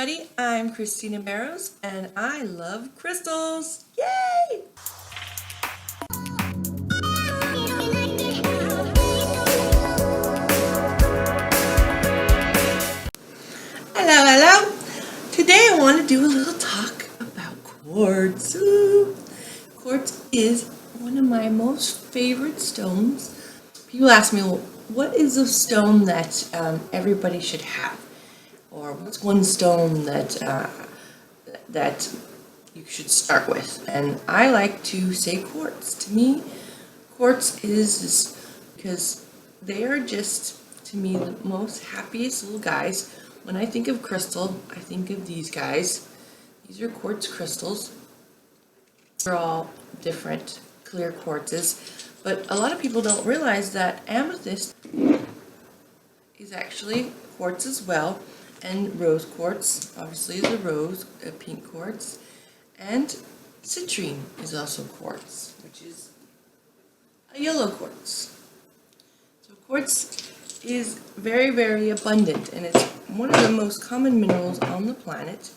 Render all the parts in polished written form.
everybody, I'm Christina Barrows and I love crystals. Yay! Hello, hello. Today I want to do a little talk about quartz. Ooh. Quartz is one of my most favorite stones. People ask me, well, what is a stone that everybody should have? Or what's one stone that you should start with? And I like to say quartz. To me, quartz is this, because they are just, to me, the most happiest little guys. When I think of crystal, I think of these guys. These are quartz crystals. They're all different clear quartzes, but a lot of people don't realize that amethyst is actually quartz as well, and rose quartz obviously is a pink quartz, and citrine is also quartz, which is a yellow quartz. So quartz is very, very abundant, and it's one of the most common minerals on the planet.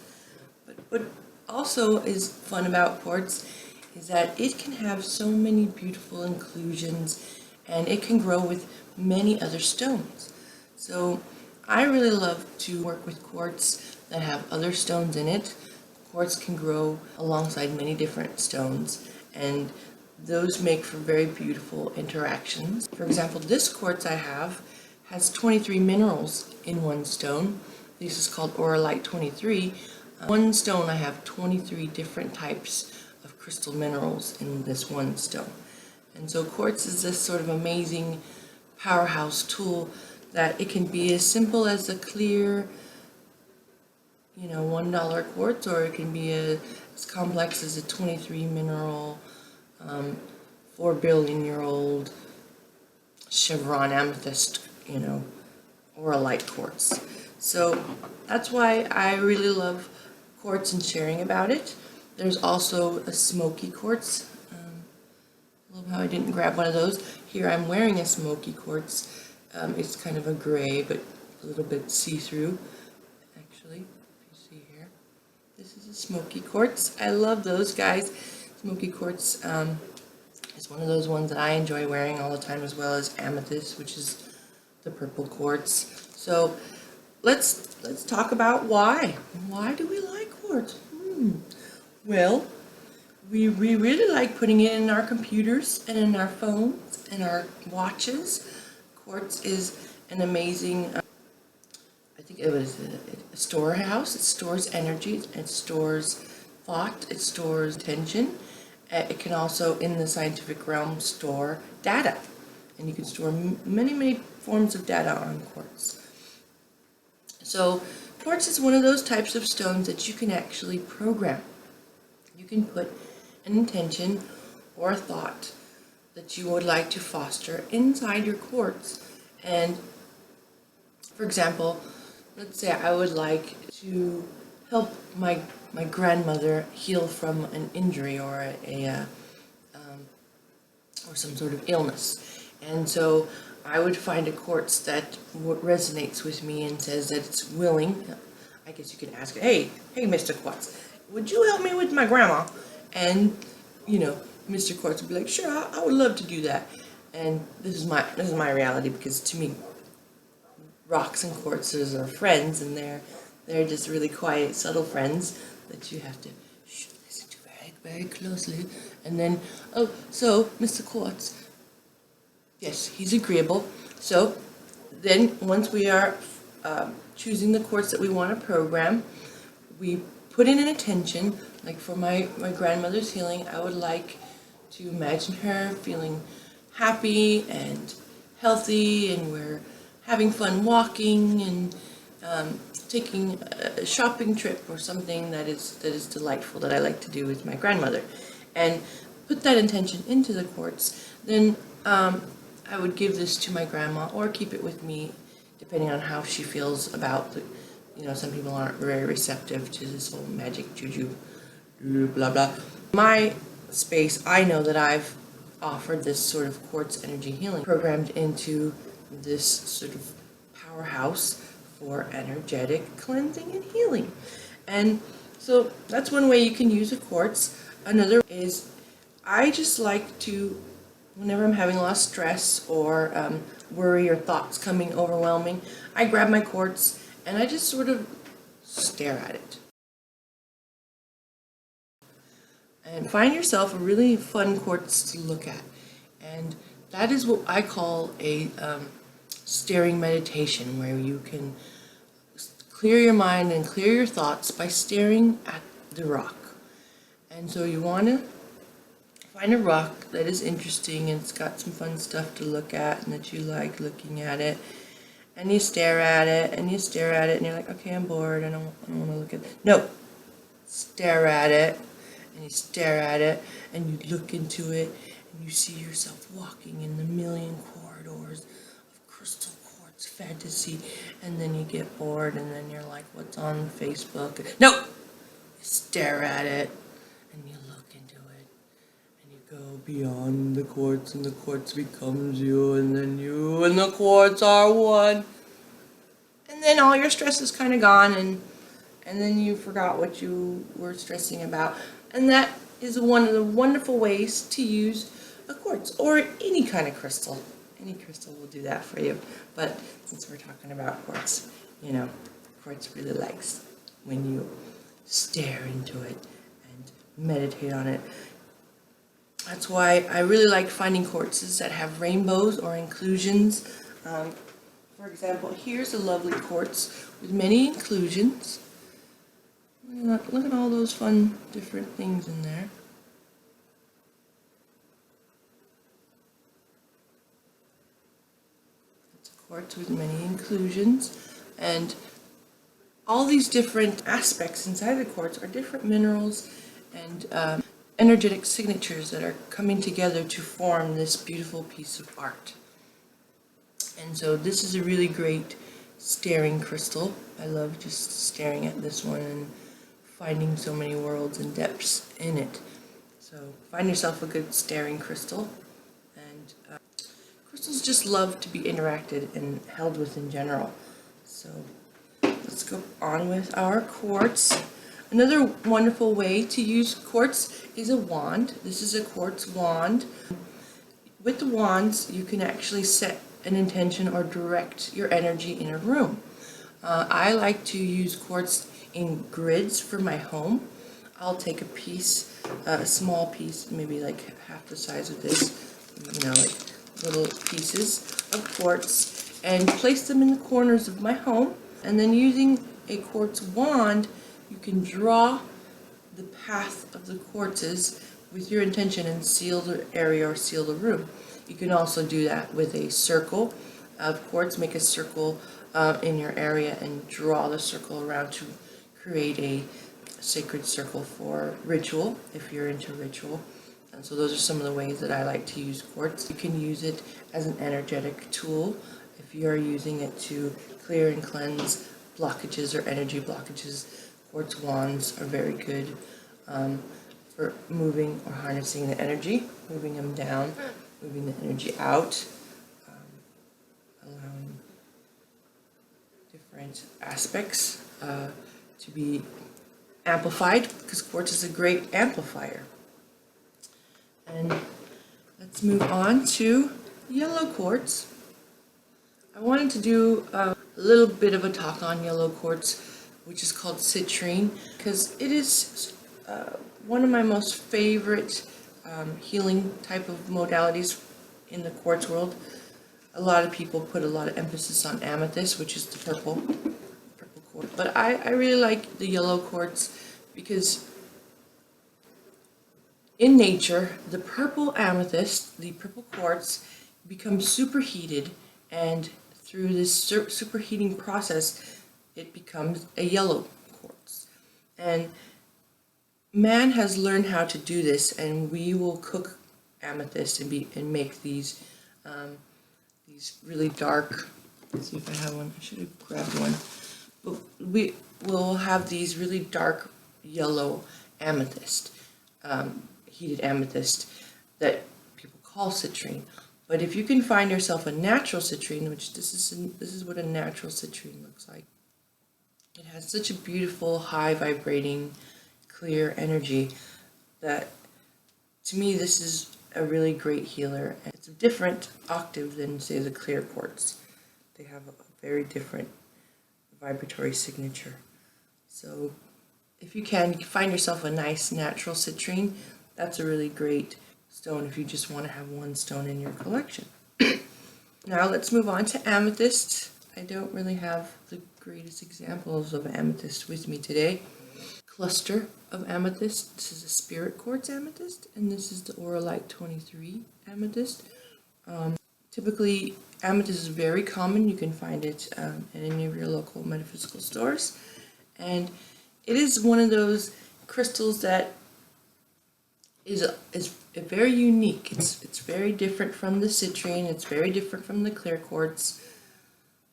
But what also is fun about quartz is that it can have so many beautiful inclusions, and it can grow with many other stones. So I really love to work with quartz that have other stones in it. Quartz can grow alongside many different stones, and those make for very beautiful interactions. For example, this quartz I have has 23 minerals in one stone. This is called Auralite 23. One stone I have 23 different types of crystal minerals in this one stone. And so quartz is this sort of amazing powerhouse tool that it can be as simple as a clear, $1 quartz, or it can be as complex as a 23 mineral, 4 billion year old chevron amethyst, Auralite quartz. So that's why I really love quartz and sharing about it. There's also a smoky quartz. I love how I didn't grab one of those. Here I'm wearing a smoky quartz. It's kind of a gray, but a little bit see-through, actually, if you see here. This is a smoky quartz. I love those guys. Smoky quartz is one of those ones that I enjoy wearing all the time, as well as amethyst, which is the purple quartz. So let's talk about why. Why do we like quartz? Well, we really like putting it in our computers and in our phones and our watches. Quartz is an amazing, I think it was a storehouse. It stores energy, it stores thought, it stores attention. It can also, in the scientific realm, store data. And you can store many, many forms of data on quartz. So quartz is one of those types of stones that you can actually program. You can put an intention or a thought that you would like to foster inside your quartz. And for example, let's say I would like to help my grandmother heal from an injury or or some sort of illness. And so I would find a quartz that resonates with me and says that it's willing. I guess you can ask, hey, Mr. Quartz, would you help me with my grandma? And Mr. Quartz would be like, sure, I would love to do that. And this is my reality, because to me, rocks and quartzes are friends, and they're just really quiet, subtle friends that you have to listen to very, very closely. And then, so Mr. Quartz, yes, he's agreeable. So then once we are choosing the quartz that we want to program, we put in an intention. Like for my grandmother's healing, I would like to imagine her feeling happy and healthy, and we're having fun walking and taking a shopping trip or something that is delightful that I like to do with my grandmother, and put that intention into the quartz. Then I would give this to my grandma or keep it with me, depending on how she feels about the, some people aren't very receptive to this whole magic juju, blah blah. My space, I know that I've offered this sort of quartz energy healing programmed into this sort of powerhouse for energetic cleansing and healing. And so that's one way you can use a quartz. Another is I just like to, whenever I'm having a lot of stress or worry or thoughts coming overwhelming, I grab my quartz and I just sort of stare at it. And find yourself a really fun quartz to look at. And that is what I call a staring meditation, where you can clear your mind and clear your thoughts by staring at the rock. And so you want to find a rock that is interesting and it's got some fun stuff to look at and that you like looking at it. And you stare at it and you stare at it and you're like, okay, I'm bored, I don't want to look at it. No, stare at it and you stare at it and you look into it and you see yourself walking in the million corridors of crystal quartz fantasy, and then you get bored and then you're like, what's on Facebook? No! You stare at it and you look into it and you go beyond the quartz and the quartz becomes you, and then you and the quartz are one. And then all your stress is kind of gone, and then you forgot what you were stressing about. And that is one of the wonderful ways to use a quartz, or any kind of crystal. Any crystal will do that for you. But since we're talking about quartz, you know, quartz really likes when you stare into it and meditate on it. That's why I really like finding quartzes that have rainbows or inclusions. For example, here's a lovely quartz with many inclusions. Look at all those fun different things in there. It's a quartz with many inclusions, and all these different aspects inside the quartz are different minerals and energetic signatures that are coming together to form this beautiful piece of art. And so this is a really great staring crystal. I love just staring at this one and finding so many worlds and depths in it. So find yourself a good staring crystal. And crystals just love to be interacted and held with in general. So let's go on with our quartz. Another wonderful way to use quartz is a wand. This is a quartz wand. With the wands, you can actually set an intention or direct your energy in a room. I like to use quartz in grids for my home. I'll take a piece, a small piece, maybe like half the size of this, you know, like little pieces of quartz, and place them in the corners of my home. And then using a quartz wand, you can draw the path of the quartzes with your intention and seal the area or seal the room. You can also do that with a circle of quartz. Make a circle in your area and draw the circle around to create a sacred circle for ritual, if you're into ritual. And so those are some of the ways that I like to use quartz. You can use it as an energetic tool if you are using it to clear and cleanse blockages or energy blockages. Quartz wands are very good for moving or harnessing the energy, moving them down, moving the energy out, allowing different aspects to be amplified, because quartz is a great amplifier. And let's move on to yellow quartz. I wanted to do a little bit of a talk on yellow quartz, which is called citrine, because it is one of my most favorite healing type of modalities in the quartz world. A lot of people put a lot of emphasis on amethyst, which is the purple quartz. But I really like the yellow quartz because in nature, the purple amethyst, the purple quartz, becomes superheated, and through this superheating process, it becomes a yellow quartz. And man has learned how to do this, and we will cook amethyst and make these really dark. Let's see if I have one. I should have grabbed one. But we will have these really dark yellow amethyst, heated amethyst that people call citrine. But if you can find yourself a natural citrine, which this is what a natural citrine looks like. It has such a beautiful, high vibrating, clear energy that, to me, this is a really great healer. And it's a different octave than, say, the clear quartz. They have a very different vibratory signature. So if you can find yourself a nice natural citrine, that's a really great stone if you just want to have one stone in your collection. Now let's move on to amethyst. I don't really have the greatest examples of amethyst with me today. Cluster of amethyst. This is a spirit quartz amethyst, and this is the Auralite 23 amethyst. Typically, amethyst is very common. You can find it at any of your local metaphysical stores, and it is one of those crystals that is very unique. It's very different from the citrine. It's very different from the clear quartz.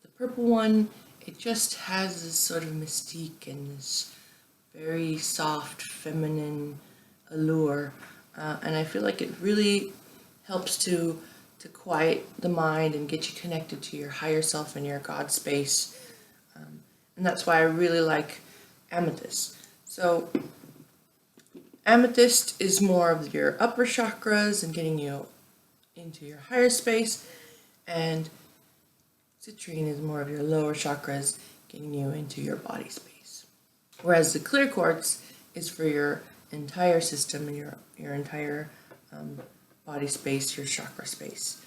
The purple one, it just has this sort of mystique and this very soft, feminine allure, and I feel like it really helps to quiet the mind and get you connected to your higher self and your God space, and that's why I really like amethyst. So amethyst is more of your upper chakras and getting you into your higher space, and citrine is more of your lower chakras, getting you into your body space. Whereas the clear quartz is for your entire system and your entire body space, your chakra space.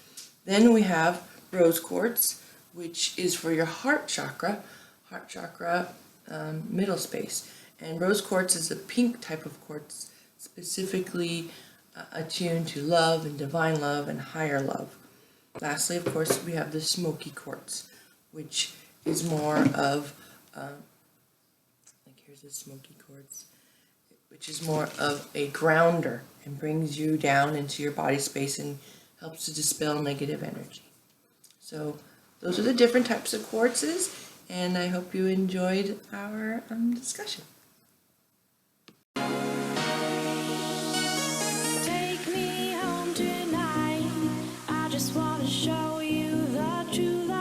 Then we have rose quartz, which is for your heart chakra middle space. And rose quartz is a pink type of quartz, specifically attuned to love and divine love and higher love. Lastly, of course, we have the smoky quartz, which is more of, here's the smoky quartz, which is more of a grounder and brings you down into your body space and helps to dispel negative energy. So those are the different types of quartzes, and I hope you enjoyed our discussion. Take me home tonight. I just want to show you the truth.